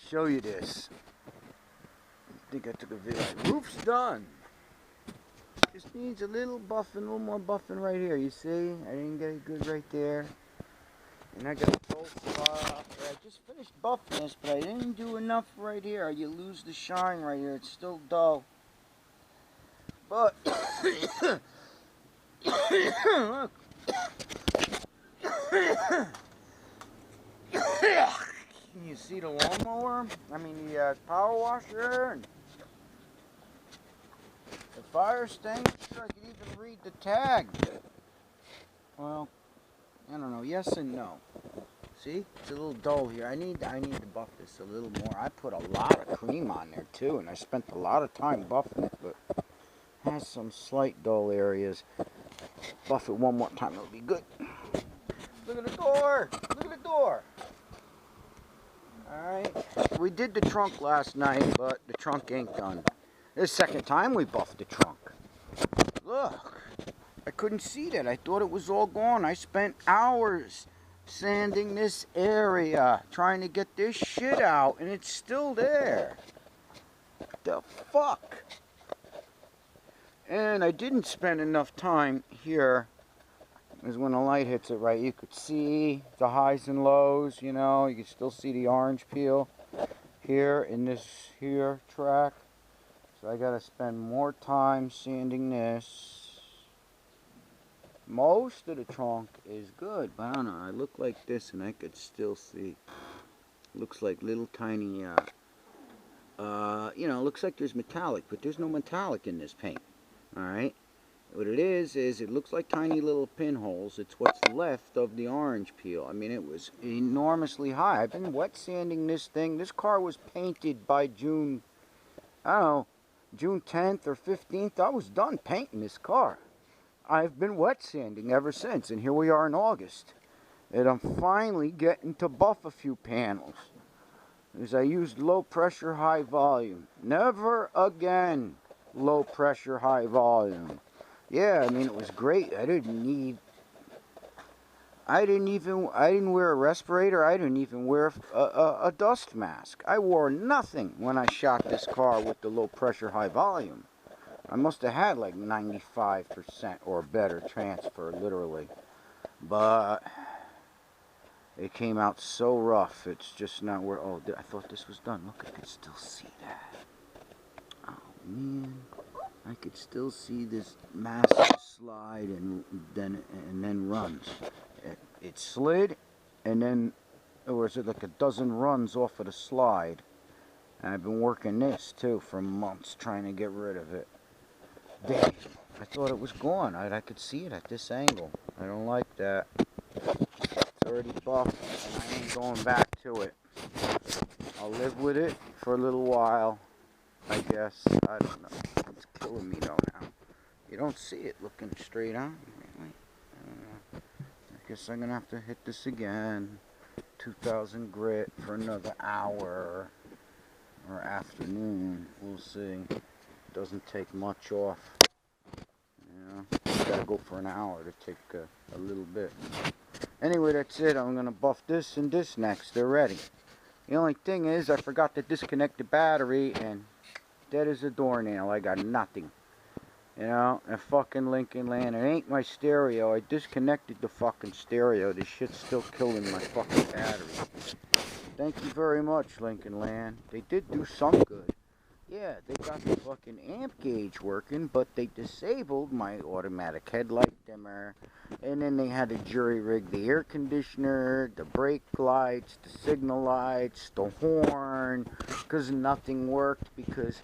show you this. I think I took a video. Roof's done. Just needs a little buffing, a little more buffing right here. You see? I didn't get it good right there. And I got a dull spot. I just finished buffing this, but I didn't do enough right here. You lose the shine right here. It's still dull. But look. Can you see the lawnmower? I mean the power washer and the fire extinguisher. I can even read the tag. Well, I don't know. Yes and no. See, it's a little dull here. I need to buff this a little more. I put a lot of cream on there too, and I spent a lot of time buffing it, but it has some slight dull areas. Buff it one more time, it'll be good. Look at the door. Look at the door. Alright, we did the trunk last night, but the trunk ain't done. This is the second time we buffed the trunk. Look, I couldn't see that. I thought it was all gone. I spent hours sanding this area, trying to get this shit out, and it's still there. The fuck? And I didn't spend enough time here. Is when the light hits it right, you could see the highs and lows, you know, you can still see the orange peel here in this here track. So I gotta spend more time sanding this. Most of the trunk is good, but I don't know, I look like this and I could still see. Looks like little tiny, you know, looks like there's metallic, but there's no metallic in this paint, alright? What it is it looks like tiny little pinholes. It's what's left of the orange peel. I mean, it was enormously high. I've been wet sanding this thing. This car was painted by June, I don't know, June 10th or 15th. I was done painting this car. I've been wet sanding ever since, and here we are in August. And I'm finally getting to buff a few panels. As I used low pressure, high volume. Never again low pressure, high volume. Yeah, I mean, it was great. I didn't wear a respirator. I didn't even wear a dust mask. I wore nothing when I shot this car with the low pressure, high volume. I must have had like 95% or better transfer, literally. But it came out so rough. It's just not where, oh, I thought this was done. Look, I can still see that. Oh, man. I could still see this massive slide and then runs. It slid, and then there was like a dozen runs off of the slide. And I've been working this too for months trying to get rid of it. Damn, I thought it was gone. I could see it at this angle. I don't like that. It's already buffed, and I ain't going back to it. I'll live with it for a little while, I guess. I don't know. It's killing me though now. You don't see it looking straight on. I guess I'm gonna have to hit this again. 2000 grit for another hour or afternoon. We'll see. Doesn't take much off. You gotta go for an hour to take a little bit. Anyway, that's it. I'm gonna buff this and this next. They're ready. The only thing is I forgot to disconnect the battery, and dead as a doornail. I got nothing. You know, and fucking Lincoln Land. It ain't my stereo. I disconnected the fucking stereo. This shit's still killing my fucking battery. Thank you very much, Lincoln Land. They did do some good. Yeah, they got the fucking amp gauge working, but they disabled my automatic headlight dimmer. And then they had to jury rig the air conditioner, the brake lights, the signal lights, the horn, because nothing worked because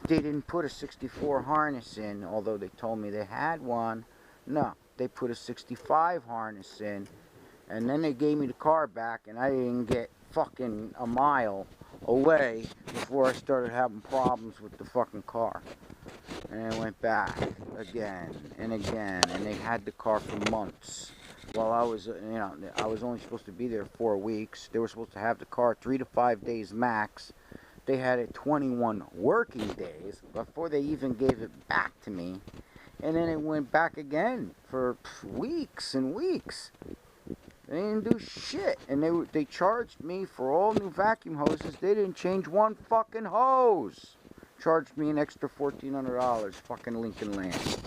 they didn't put a 64 harness in, although they told me they had one. No, they put a 65 harness in, and then they gave me the car back, and I didn't get fucking a mile away before I started having problems with the fucking car. And I went back again and again, and they had the car for months. While I was, you know, I was only supposed to be there 4 weeks. They were supposed to have the car 3 to 5 days max. They had it 21 working days before they even gave it back to me. And then it went back again for weeks and weeks. They didn't do shit, and they charged me for all new vacuum hoses. They didn't change one fucking hose. Charged me an extra $1,400. Fucking Lincoln Land.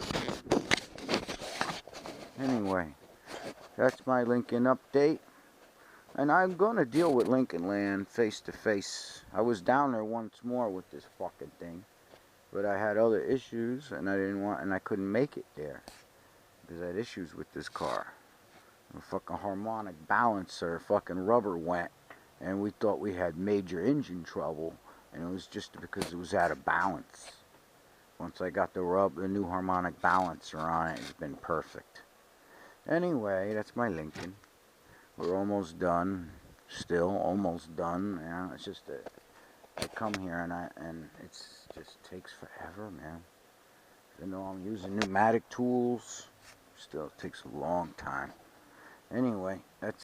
Anyway, that's my Lincoln update. And I'm going to deal with Lincoln Land face to face. I was down there once more with this fucking thing. But I had other issues, and I couldn't make it there. Because I had issues with this car. The fucking harmonic balancer fucking rubber went. And we thought we had major engine trouble. And it was just because it was out of balance. Once I got the new harmonic balancer on it, it's been perfect. Anyway, that's my Lincoln. We're almost done. Still almost done. Yeah, it's just that I come here and it's just takes forever, man. Even though I'm using pneumatic tools, still it takes a long time. Anyway, that's